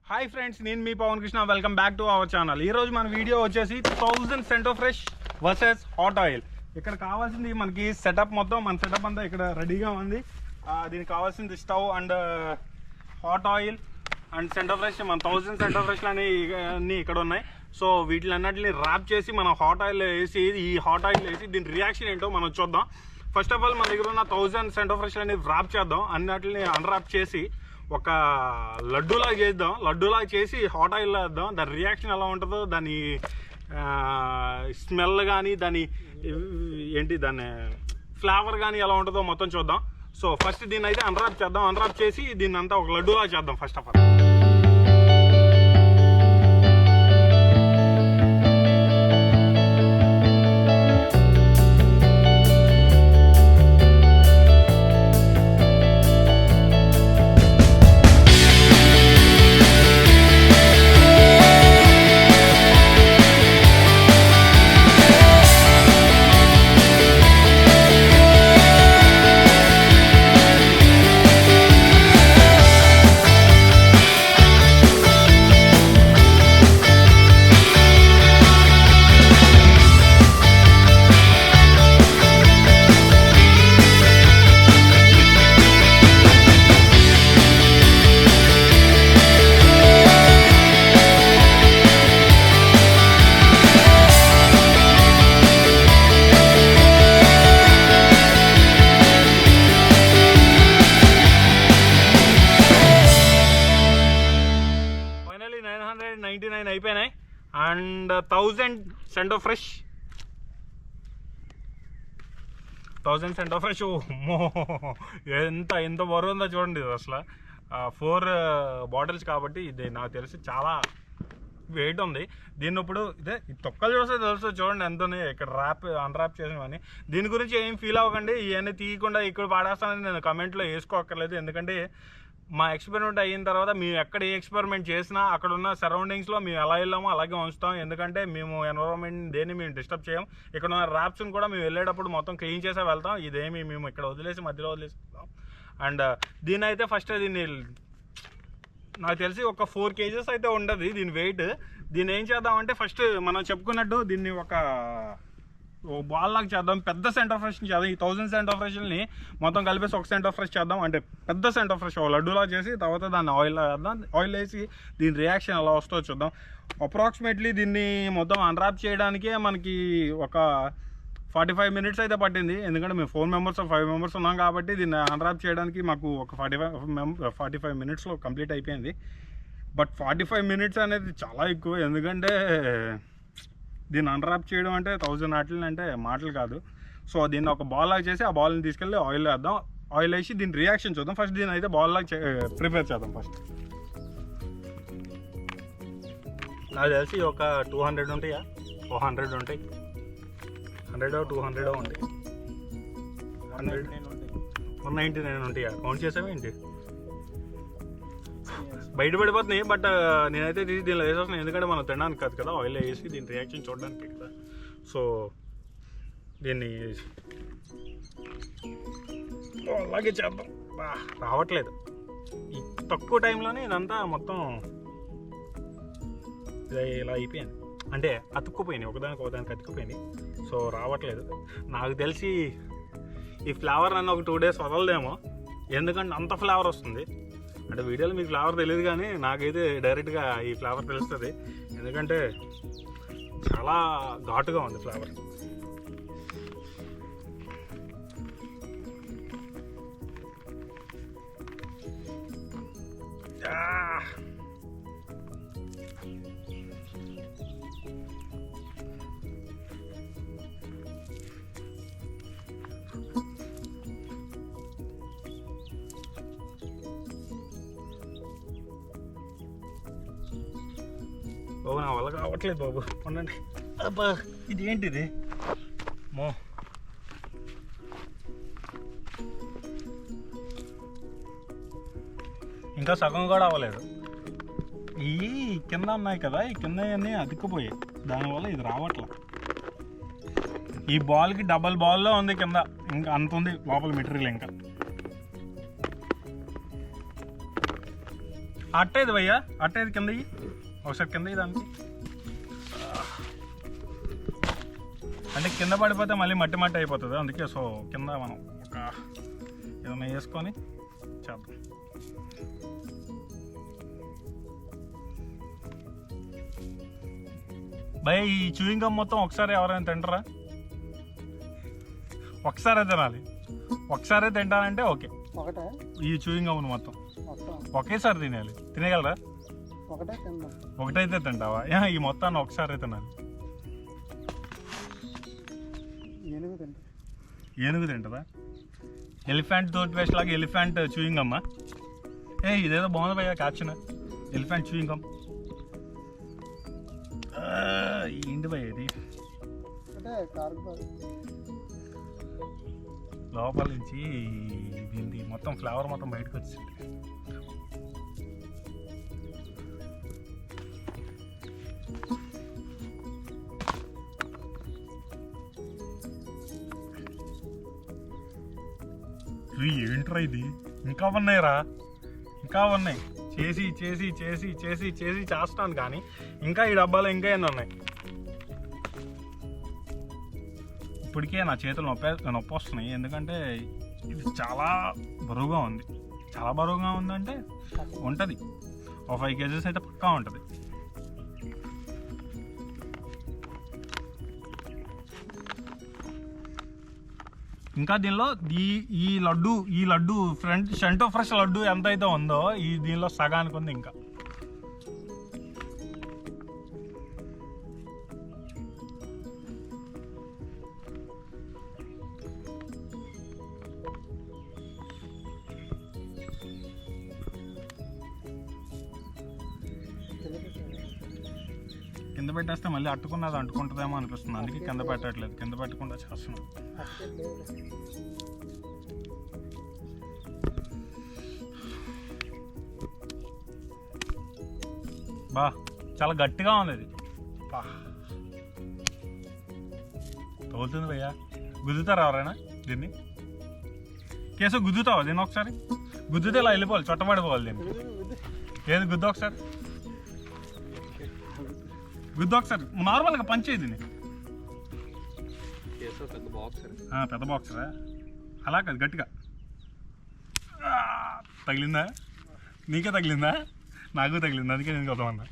Hi friends, నేను మీ Pawan Krishna. Welcome back to our channel. ఈరోజు మన వీడియో వచ్చేసి 1000 సెంటోఫ్రెష్ వర్సెస్ హాట్ ఆయిల్. ఇక్కడ కావాల్సింది మనకి సెటప్, మొత్తం మన సెటప్ అంతా ఇక్కడ రెడీగా ఉంది. దీనికి కావాల్సింది stove and hot oil and Center Fresh. మన 1000 సెంటోఫ్రెష్లు అన్నీ ఇక్కడ ఉన్నాయి. సో వీటిలన్నిటిని ర్యాప్ చేసి మనం హాట్ ఆయిల్ వేసి, ఈ హాట్ ఆయిల్ వేసి దీని రియాక్షన్ ఏంటో మనం చూద్దాం. ఫస్ట్ ఆఫ్ ఆల్ మన దగ్గర ఉన్న 1000 సెంటోఫ్రెష్లని ర్యాప్ చేద్దాం. అన్నిటిని అన్రాప్ చేసి ఒక లడ్డూలాగా చేద్దాం. లడ్డూలాగా చేసి హాట్ ఆయిల్లో వేద్దాం. దాని రియాక్షన్ ఎలా ఉంటుందో, దాని స్మెల్ కానీ, దాని దాని ఫ్లేవర్ కానీ ఎలా ఉంటుందో మొత్తం చూద్దాం. సో ఫస్ట్ దీన్ని అయితే అన్రాప్ చేద్దాం. అన్రాప్ చేసి దీన్ని అంతా ఒక లడ్డూలాగా చేద్దాం ఫస్ట్ ఆఫ్ ఆల్. అయిపోయినాయి. అండ్ 1000 సెంటోఫ్రెష్ ఎంత బరువు ఉందో చూడండి. ఇది అసలు 4 బాటిల్స్ కాబట్టి ఇది నాకు తెలిసి చాలా వెయిట్ ఉంది. దీన్ని ఇప్పుడు ఇదే తొక్కలు చూస్తే తెలుసు, చూడండి ఎంత ఉన్నాయి ఇక్కడ అన్రాప్ చేసినవన్నీ. దీని గురించి ఏం ఫీల్ అవ్వకండి. ఇవన్నీ తీయకుండా ఇక్కడ పాడేస్తానని నేను కమెంట్లో వేసుకోక్కర్లేదు. ఎందుకంటే మా ఎక్స్పెరిమెంట్ అయిన తర్వాత మేము ఎక్కడ ఏ ఎక్స్పెరిమెంట్ చేసినా అక్కడ ఉన్న సరౌండింగ్స్లో మేము ఎలా వెళ్ళామో అలాగే ఉంచుతాం. ఎందుకంటే మేము ఎన్విరాన్మెంట్ దేన్ని మేము డిస్టర్బ్ చేయం. ఇక్కడ ఉన్న ర్యాప్స్ని కూడా మేము వెళ్ళేటప్పుడు మొత్తం క్లీన్ చేసే వెళ్తాం. ఇదేమి మేము ఇక్కడ మధ్యలో వదిలేసుకుంటాం. అండ్ దీని అయితే ఫస్ట్ దీన్ని నాకు తెలిసి ఒక 4 kgs అయితే ఉండదు దీని వెయిట్. దీన్ని ఏం చేద్దామంటే ఫస్ట్ మనం చెప్పుకున్నట్టు దీన్ని ఒక బాల్ లాగా చేద్దాం. పెద్ద సెంటోఫ్రెష్ని చేద్దాం. ఈ 1000 సెంటోఫ్రెష్ని మొత్తం కలిపేసి ఒక సెంటోఫ్రెష్ చేద్దాం. అంటే పెద్ద సెంటోఫ్రెష్ లడ్డూలా చేసి తర్వాత దాన్ని ఆయిల్ వేద్దాం. ఆయిల్ వేసి దీని రియాక్షన్ ఎలా వస్తుందో చూద్దాం. అప్రాక్సిమేట్లీ దీన్ని మొత్తం అన్రాప్ చేయడానికే మనకి ఒక 45 minutes అయితే పట్టింది. ఎందుకంటే మేము 4 members 5 members ఉన్నాం కాబట్టి దీన్ని అన్రాప్ చేయడానికి మాకు ఒక 45 minutesలో కంప్లీట్ అయిపోయింది. బట్ 45 minutes అనేది చాలా ఎక్కువ. ఎందుకంటే దీన్ని అన్రాప్ చేయడం అంటే 1000 వాటిని అంటే మాటలు కాదు. సో దీన్ని ఒక బాల్ లాగా చేసి ఆ బాల్ని తీసుకెళ్ళి ఆయిల్ వేద్దాం. ఆయిల్ వేసి దీని రియాక్షన్ చూద్దాం. ఫస్ట్ దీన్ని అయితే బాల్ లాగా ప్రిపేర్ చేద్దాం. ఫస్ట్ నాకు తెలిసి ఒక 200 ఉంటాయా, 100 ఉంటాయి. 100 200 ఉంటాయి. 199 ఉంటాయా? కౌంట్ చేసామేంటి? బయటపడిపోతున్నాయి. బట్ నేనైతే తీసి దీనిలో వేసేస్తున్నాను. ఎందుకంటే మనం తినడానికి కాదు కదా, ఆయిల్ వేసి దీని రియాక్షన్ చూడడానికి కదా. సో దీన్ని అలాగే చేద్దాం. రావట్లేదు ఈ తక్కువ టైంలోనే ఇదంతా మొత్తం ఇలా అయిపోయింది. అంటే అతుక్కుపోయినాయి, ఒకదానికి అతుక్కుపోయినాయి. సో రావట్లేదు. నాకు తెలిసి ఈ ఫ్లేవర్ నన్ను ఒక 2 days వదలదేమో. ఎందుకంటే అంత ఫ్లేవర్ వస్తుంది. అంటే వీడియోలో మీకు ఫ్లేవర్ తెలియదు కానీ నాకైతే డైరెక్ట్గా ఈ ఫ్లేవర్ తెలుస్తుంది. ఎందుకంటే చాలా ఘాటుగా ఉంది ఫ్లేవర్. బాబు నా వల్ల కావట్లేదు బాబు, ఉండండి. అబ్బా ఇది ఏంటిది మో. ఇంకా సగం కూడా అవ్వలేదు. ఈ కింద ఉన్నాయి కదా, ఈ కింద అన్నీ అతుక్కుపోయాయి. దానివల్ల ఇది రావట్లేదు. ఈ బాల్కి డబల్ బాల్లో ఉంది కింద, ఇంకా అంత ఉంది లోపల మెటీరియల్. ఇంకా అట్టేది భయ్యా, అట్టేది కింద ఒకసారి కింద దానికి. అంటే కింద పడిపోతే మళ్ళీ మట్టి మట్టి అయిపోతుంది, అందుకే సో కింద మనం ఒక ఏదైనా వేసుకొని చేద్దాం. భయ ఈ చూయింగ్ గమ్ మొత్తం ఒకసారి ఎవరైనా తింటారా? ఒకసారే తినాలి. ఒకసారి తింటానంటే ఓకే. ఈ చూయింగ్ గమ్ మొత్తం ఒకేసారి తినాలి. తినగలరా? ఒకటైతే తింటావా? ఈ మొత్తాన్ని ఒకసారి తినాలి. ఏనుగు తింటదా? ఎలిఫెంట్ టూత్ పేస్ట్ లాగా ఎలిఫెంట్ చూయింగ్ గమ్మా? ఇదేదో బాగుంది భయ్యా క్యాప్షన్, ఎలిఫెంట్ చూయింగ్ గమ్. ఏంటి భయ్య ఇది? లోపల నుంచి దీన్ని మొత్తం ఫ్లేవర్ మొత్తం బయటకు వచ్చింది. ఏంట్రా ఇది? ఇంకా ఉన్నాయిరా, ఇంకా ఉన్నాయి. చేసి చేసి చేసి చేసి చేసి చేస్తాను కానీ ఇంకా ఈ డబ్బాలో ఇంకా ఎన్ని ఉన్నాయి. ఇప్పటికే నా చేతులు నొప్పి వస్తున్నాయి, ఎందుకంటే ఇది చాలా బరువుగా ఉంది. చాలా బరువుగా ఉందంటే ఉంటుంది, ఒక 5 kgs అయితే పక్కా ఉంటుంది. ఇంకా దీనిలో ఈ లడ్డు సెంటో ఫ్రెష్ లడ్డు ఎంత అయితే ఉందో దీనిలో సగానికి ఉంది. ఇంకా కింద పెట్టేస్తే మళ్ళీ అట్టుకున్నది అంటుకుంటుందేమో అనిపిస్తుంది, అందుకే కింద పెట్టట్లేదు. కింద పెట్టకుండా చేస్తున్నాం. బా చాలా గట్టిగా ఉంది ఇది. తోలుతుంది భయ్యా. గుద్దుతారా ఎవరైనా దీన్ని? కేసు గుద్దుతావా దీన్ని? ఒకసారి గుద్దుతే ఇలా వెళ్ళిపోవాలి, చొట్టబడిపోవాలి దీన్ని. ఏది గుద్దు ఒకసారి, గుద్దు ఒకసారి. నార్మల్గా పంచేది దీన్ని. పెద్ద బాక్సరా? అలా కాదు, గట్టిగా. తగిలిందా? నీకే తగిలిందా? నాకు తగిలింది, అందుకే నేను కొద్దామన్నా.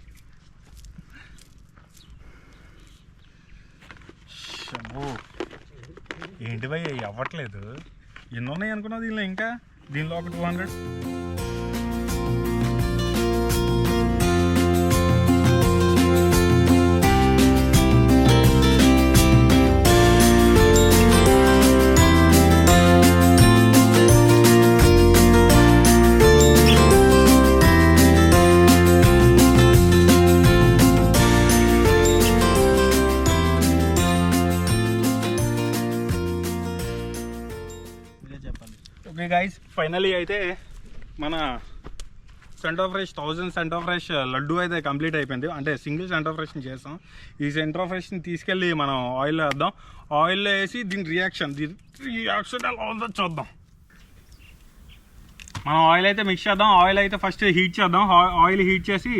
ఏంటి భయ్య అవ్వట్లేదు? ఎన్ని ఉన్నాయి అనుకున్నావు దీనిలో? ఇంకా దీనిలో ఒక 200. ఓకే గైస్, ఫైనలీ అయితే మన centre fresh 1000 centre fresh laddu అయితే కంప్లీట్ అయిపోయింది. అంటే సింగిల్ సెంటర్ ఫ్రెష్ని చేస్తాం. ఈ సెంటర్ ఫ్రెష్ని తీసుకెళ్ళి మనం ఆయిల్లో వేద్దాం. ఆయిల్లో వేసి దీని రియాక్షన్ ఎలా ఉందో చూద్దాం. మనం ఆయిల్ అయితే మిక్స్ చేద్దాం. ఆయిల్ అయితే ఫస్ట్ హీట్ చేద్దాం. ఆయిల్ హీట్ చేసి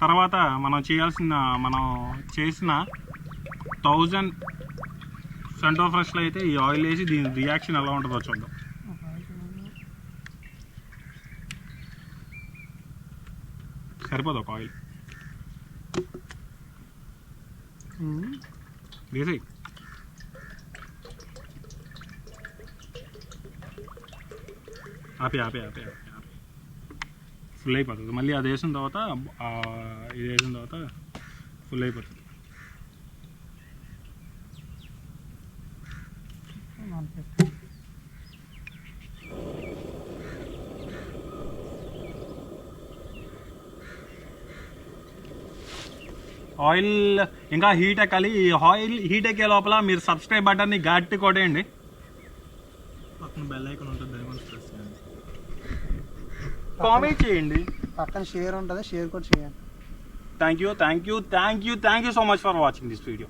తర్వాత మనం చేసిన 1000 సెంటర్ ఫ్రెష్లో అయితే ఈ ఆయిల్ వేసి దీని రియాక్షన్ ఎలా ఉంటుందో చూద్దాం. సరిపోదు ఒక ఆయిల్ వేసేయి. ఆపి ఫుల్ అయిపోతుంది. మళ్ళీ అది వేసిన తర్వాత ఇది వేసిన తర్వాత ఫుల్ అయిపోతుంది. ఆయిల్ ఇంకా హీట్ ఎక్కాలి. ఈ ఆయిల్ హీట్ ఎక్కే లోపల మీరు సబ్స్క్రైబ్ బటన్ని గట్టి కొట్టేయండి. పక్కన బెల్ ఐకాన్ ఉంటుంది, దాన్ని ప్రెస్ చేయండి. కామెంట్ చేయండి, పక్కన షేర్ ఉంటుంది, షేర్ కూడా చేయండి. Thank you so much for watching this video.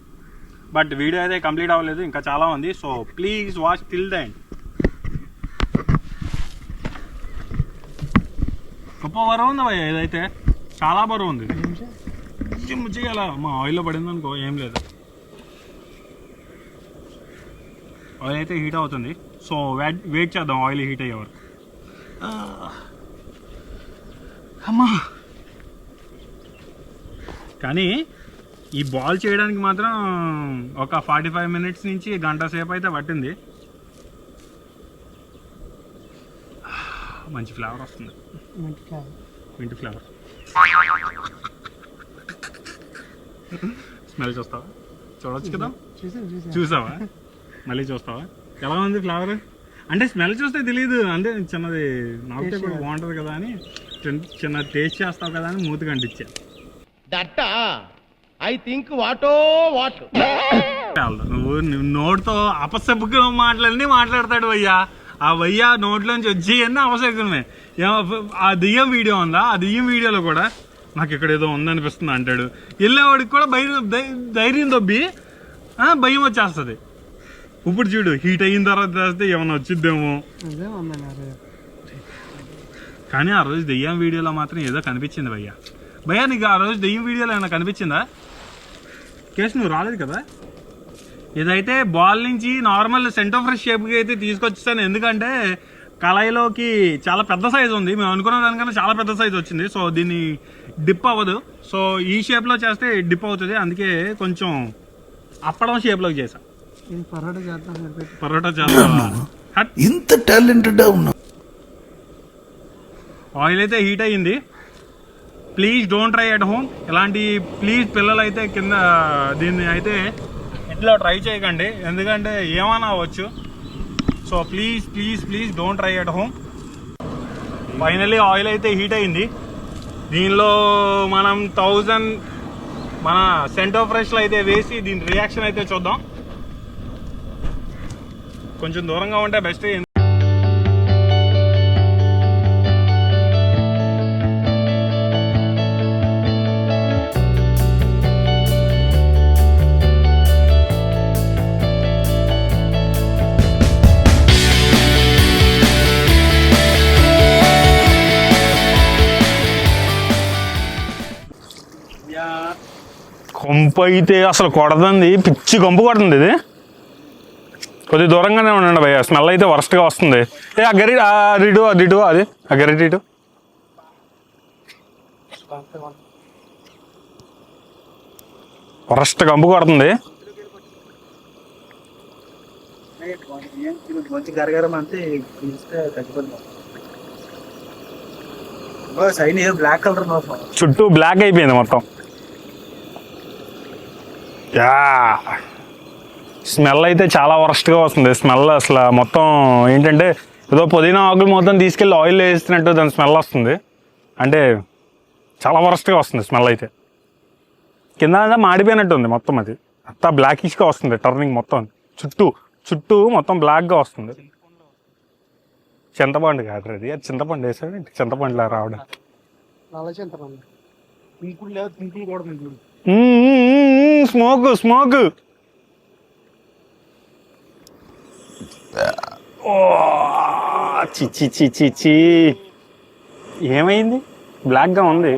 But video అయితే కంప్లీట్ అవ్వలేదు, ఇంకా చాలా ఉంది. So please watch till the end. గొప్ప బరువు ఉంది భయ్య ఇదైతే, చాలా బరువు ఉంది. ముచ్చిగా మా ఆయిల్లో పడింది అనుకో ఏం లేదు. ఆయిల్ అయితే హీట్ అవుతుంది, సో వెయిట్ చేద్దాం ఆయిల్ హీట్ అయ్యే వరకు. అమ్మా, కానీ ఈ బాల్ చేయడానికి మాత్రం ఒక 45 minutes నుంచి గంట సేపు అయితే పట్టింది. మంచి ఫ్లేవర్ వస్తుంది, మింట్ ఫ్లేవర్. స్మెల్ చూస్తావా? చూడొచ్చు కదా, చూసావా? మళ్ళీ చూస్తావా ఎలా ఉంది ఫ్లేవర్? అంటే స్మెల్ చూస్తే తెలియదు, అంటే చిన్నది నాకే కూడా బాగుంటుంది కదా అని చిన్న టేస్ట్ చేస్తావు కదా అని మూతి కంటిచ్చా. నువ్వు నోటితో అపశబ్దం మాట్లాడతాడు భయ్యా. ఆ భయ్యా నోట్లోంచి వచ్చి అన్నీ అపశబ్దమే. ఆ దెయ్యం వీడియో ఉందా, ఆ దెయ్యం వీడియోలో కూడా నాకు ఇక్కడ ఏదో ఉందనిపిస్తుంది అంటాడు. వెళ్ళేవాడికి కూడా ధైర్యం దొబ్బి భయం వచ్చేస్తుంది. ఇప్పుడు చూడు, హీట్ అయిన తర్వాత చేస్తే ఏమన్నా వచ్చిద్దేమో. కానీ ఆ రోజు దెయ్యం వీడియోలో మాత్రం ఏదో కనిపించింది భయ్యా. భయ్యా నీకు ఆ రోజు దెయ్యం వీడియోలో ఏమైనా కనిపించిందా? కేసు నువ్వు రాలేదు కదా. ఇదైతే బాల్ నుంచి నార్మల్ సెంటర్ ఫ్రెష్ షేప్కి అయితే తీసుకొచ్చేసాను, ఎందుకంటే కళాయిలోకి చాలా పెద్ద సైజు ఉంది. మేము అనుకున్న దానికన్నా చాలా పెద్ద సైజు వచ్చింది. సో దీన్ని డిప్ అవ్వదు, సో ఈ షేప్లో చేస్తే డిప్ అవుతుంది. అందుకే కొంచెం అప్పడం షేప్లోకి చేసా. పరోటా చేస్తా. ఇంత టాలెంటెడ్ ఉన్నా. ఆయిల్ అయితే హీట్ అయ్యింది. Please don't try at home. ఇలాంటి ప్లీజ్ పిల్లలు అయితే కింద దీన్ని అయితే ఇంట్లో ట్రై చేయకండి, ఎందుకంటే ఏమైనా అవ్వచ్చు. So please please please don't try at home. Finally oil అయితే హీట్ అయింది. దీనిలో మనం 1000 మన సెంటో ఫ్రెష్లో అయితే వేసి దీని రియాక్షన్ అయితే చూద్దాం. కొంచెం దూరంగా ఉంటే బెస్ట్. కొంపు అయితే అసలు కొడదండి, పిచ్చి కొంపు కొడుతుంది. ఇది కొద్ది దూరంగానే ఉండండి భయ్య, స్మెల్ అయితే వరస్ట్గా వస్తుంది. ఆ గరిట అదిటు అదిటు అది ఆ గరిట ఇటు. వరస్ట్ కంపు కొడుతుంది. చుట్టూ బ్లాక్ అయిపోయింది మొత్తం. స్మెల్ అయితే చాలా వరస్ట్గా వస్తుంది. స్మెల్ అసలు మొత్తం ఏంటంటే ఏదో పుదీనా ఆకులు మొత్తం తీసుకెళ్ళి ఆయిల్ వేస్తున్నట్టు దాని స్మెల్ వస్తుంది. అంటే చాలా వరస్ట్గా వస్తుంది స్మెల్ అయితే. కింద మాడిపోయినట్టు ఉంది మొత్తం, అది అంతా బ్లాకిష్గా వస్తుంది. టర్నింగ్ మొత్తం చుట్టూ మొత్తం బ్లాక్గా వస్తుంది. చింతపండు కాదు అది, చింతపండు వేసాడు. చింతపండులా రావడం. స్మోక్ చిచ్చి ఏమైంది? బ్లాక్గా ఉంది.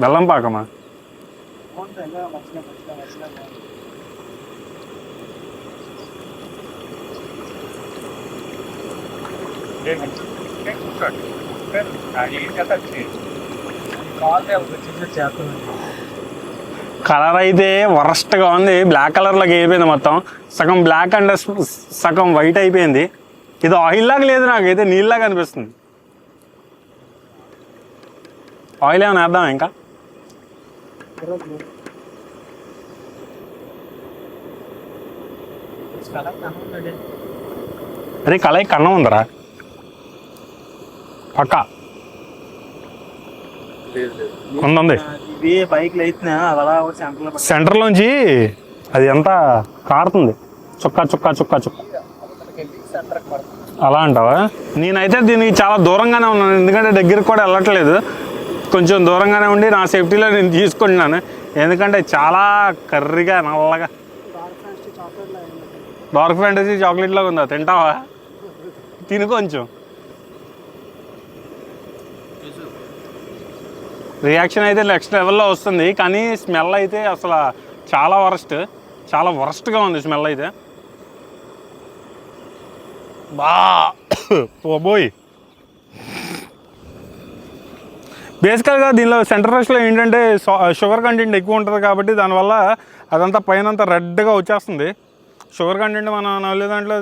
బెల్లం పాకమా? కలర్ అయితే వరస్ట్గా ఉంది. బ్లాక్ కలర్లోకి అయిపోయింది మొత్తం. సగం బ్లాక్ అండ్ సగం వైట్ అయిపోయింది. ఇది ఆయిల్ లాగా లేదు, నాకైతే నీళ్ళలాగా అనిపిస్తుంది. ఆయిల్ ఏమైనా వేద్దాం ఇంకా? అరే కళాయి కన్నం ఉందరా పక్క ఉంది. సెంటర్లోంచి అది ఎంత కారుతుంది, చుక్క అలా అంటావా? నేనైతే దీనికి చాలా దూరంగానే ఉన్నాను, ఎందుకంటే దగ్గరికి కూడా వెళ్ళట్లేదు. కొంచెం దూరంగానే ఉండి నా సేఫ్టీలో నేను తీసుకుంటున్నాను. ఎందుకంటే చాలా కర్రీగా నల్లగా డార్క్ ఫ్యాంటసీ చాక్లెట్ లాగా ఉందా? తింటావా? తిను కొంచెం. రియాక్షన్ అయితే నెక్స్ట్ లెవెల్లో వస్తుంది, కానీ స్మెల్ అయితే అసలు చాలా వరస్ట్గా ఉంది స్మెల్ అయితే. పోబోయ్. బేసికల్గా దీనిలో సెంటర్ ఫ్రెష్లో ఏంటంటే షుగర్ కంటెంట్ ఎక్కువ ఉంటుంది కాబట్టి దానివల్ల అదంతా పైన అంతా రెడ్గా వచ్చేస్తుంది. షుగర్ కంటెంట్ మన నవ్వులే దాంట్లో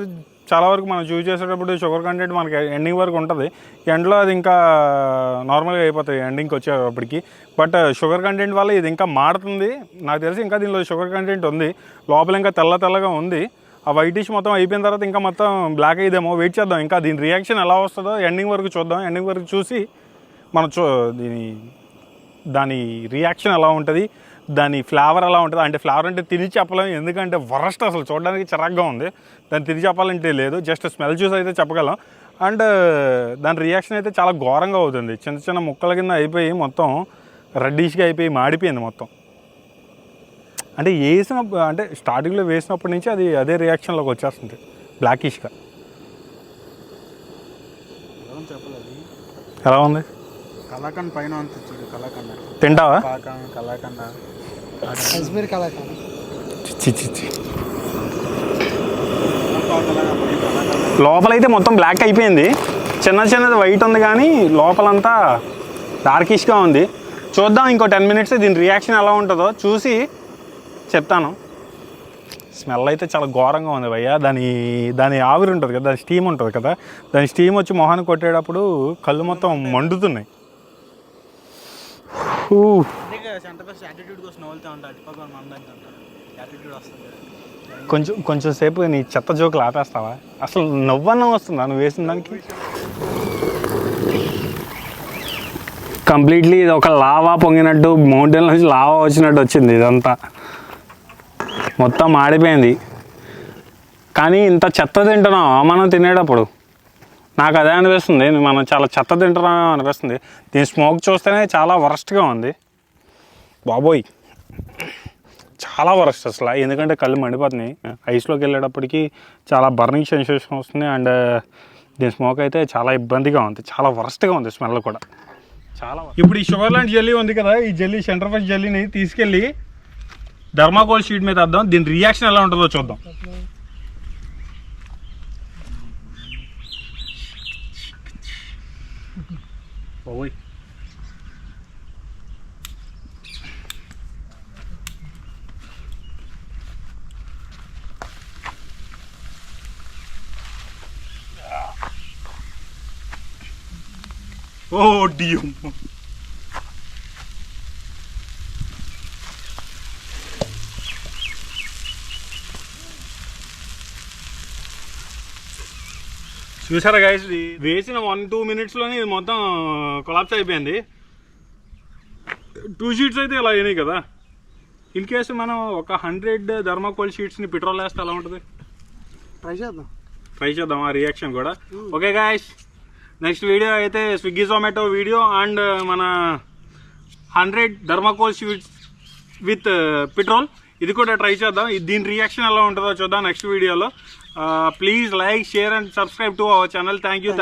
చాలా వరకు మనం చూస్ చేసేటప్పుడు షుగర్ కంటెంట్ మనకి ఎండింగ్ వరకు ఉంటుంది. ఎండ్లో అది ఇంకా నార్మల్గా అయిపోతుంది ఎండింగ్కి వచ్చేటప్పటికి. బట్ షుగర్ కంటెంట్ వల్ల ఇది ఇంకా మాడుతుంది. నాకు తెలిసి ఇంకా దీనిలో షుగర్ కంటెంట్ ఉంది. లోపల ఇంకా తెల్లగా ఉంది. ఆ వైటిష్ మొత్తం అయిపోయిన తర్వాత ఇంకా మొత్తం బ్లాక్ అయ్యేదేమో. వెయిట్ చేద్దాం, ఇంకా దీని రియాక్షన్ ఎలా వస్తుందో ఎండింగ్ వరకు చూద్దాం. ఎండింగ్ వరకు చూసి మనం దాని రియాక్షన్ ఎలా ఉంటుంది, దాని ఫ్లేవర్ ఎలా ఉంటుంది. అంటే ఫ్లేవర్ అంటే తిని చెప్పలేము, ఎందుకంటే వరస్ట్ అసలు చూడడానికి చిరాగ్గా ఉంది. దాన్ని తిని చెప్పాలంటే లేదు, జస్ట్ స్మెల్ చూసి అయితే చెప్పగలం. అండ్ దాని రియాక్షన్ అయితే చాలా ఘోరంగా అవుతుంది. చిన్న ముక్కల కింద అయిపోయి మొత్తం రెడ్డిష్గా అయిపోయి మాడిపోయింది మొత్తం. అంటే అంటే స్టార్టింగ్లో వేసినప్పటి నుంచి అది అదే రియాక్షన్లోకి వచ్చేస్తుంది, బ్లాకిష్గా. ఎలా ఉంది? కలాకండ్ పైన కలాకండ్ తింటావా? కలాకండ కాశ్మీర్ కలాకండ్. చిచ్చి లోపలైతే మొత్తం బ్లాక్ అయిపోయింది. చిన్నది వైట్ ఉంది, కానీ లోపలంతా డార్కిష్గా ఉంది. చూద్దాం ఇంకో 10 minutes దీని రియాక్షన్ ఎలా ఉంటుందో చూసి చెప్తాను. స్మెల్ అయితే చాలా ఘోరంగా ఉంది భయ్యా. దాని ఆవిరి ఉంటుంది కదా, దాని స్టీమ్ ఉంటుంది కదా, దాని స్టీమ్ వచ్చి మొహాన్ని కొట్టేటప్పుడు కళ్ళు మొత్తం మండుతున్నాయి. కొంచెం సేపు నీ చెత్త జోకులు ఆపేస్తావా? అసలు నవ్వన్నా వస్తుందా నువ్వు వేసిన దానికి? కంప్లీట్లీ ఇది ఒక లావా పొంగినట్టు, మౌంటైన్ నుంచి లావా వచ్చినట్టు వచ్చింది. ఇదంతా మొత్తం మాడిపోయింది. కానీ ఇంత చెత్త తింటున్నాం మనం తినేటప్పుడు. నాకు అదే అనిపిస్తుంది, మనం చాలా చెత్త తింటున్నాం అనిపిస్తుంది. దీని స్మోక్ చూస్తేనే చాలా వరస్ట్గా ఉంది బాబోయ్, చాలా వరస్ట్ అసలు. ఎందుకంటే కళ్ళు మండిపోతున్నాయి. ఐస్లోకి వెళ్ళేటప్పటికి చాలా బర్నింగ్ సెన్సేషన్ వస్తుంది. అండ్ దీని స్మోక్ అయితే చాలా ఇబ్బందిగా ఉంది, చాలా వరస్ట్గా ఉంది స్మెల్ కూడా చాలా. ఇప్పుడు ఈ షుగర్ లాంటి జెల్లీ ఉంది కదా, ఈ జెల్లీ సెంటర్ ఫ్రెష్ జెల్లీని తీసుకెళ్ళి థర్మాకోల్ షీట్ మీద వేద్దాం. దీని రియాక్షన్ ఎలా ఉంటుందో చూద్దాం. ఓయ్ ఓ డియం. చూసారా గైస్, వేసిన 1-2 minutesలోనే ఇది మొత్తం కొలాప్స్ అయిపోయింది. 2 sheets అయితే ఇలా అయినాయి కదా. ఇన్ కేసు మనం ఒక 100 థర్మాకోల్ షీట్స్ని పెట్రోల్ వేస్తే ఎలా ఉంటుంది? ట్రై చేద్దాం ఆ రియాక్షన్ కూడా. ఓకే గైస్, నెక్స్ట్ వీడియో అయితే స్విగ్గీ జొమాటో వీడియో అండ్ మన 100 థర్మాకోల్ షీట్స్ విత్ పెట్రోల్, ఇది కూడా ట్రై చేద్దాం. దీని రియాక్షన్ ఎలా ఉంటుందో చూద్దాం నెక్స్ట్ వీడియోలో. Please like, share and subscribe to our channel. Thank you.